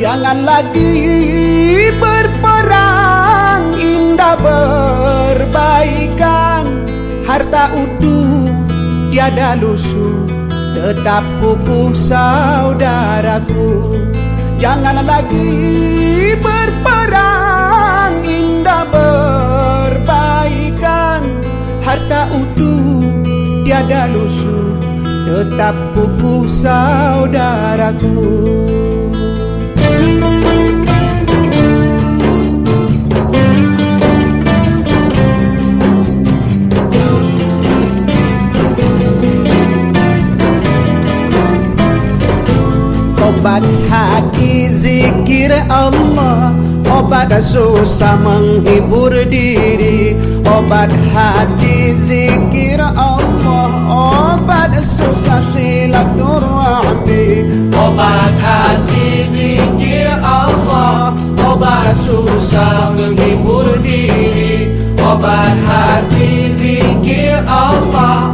Jangan lagi berperang, indah berbaikan. Harta utuh tiada lusuh, tetap kukuh saudaraku. Jangan lagi berperang, indah berbaikan. Harta utuh tiada lusuh, tetap kukuh saudaraku. Obat hati zikir Allah, obat susah menghibur diri. Obat hati zikir Allah, obat susah silaturahmi. Obat hati zikir Allah, obat susah menghibur diri. Obat hati zikir Allah,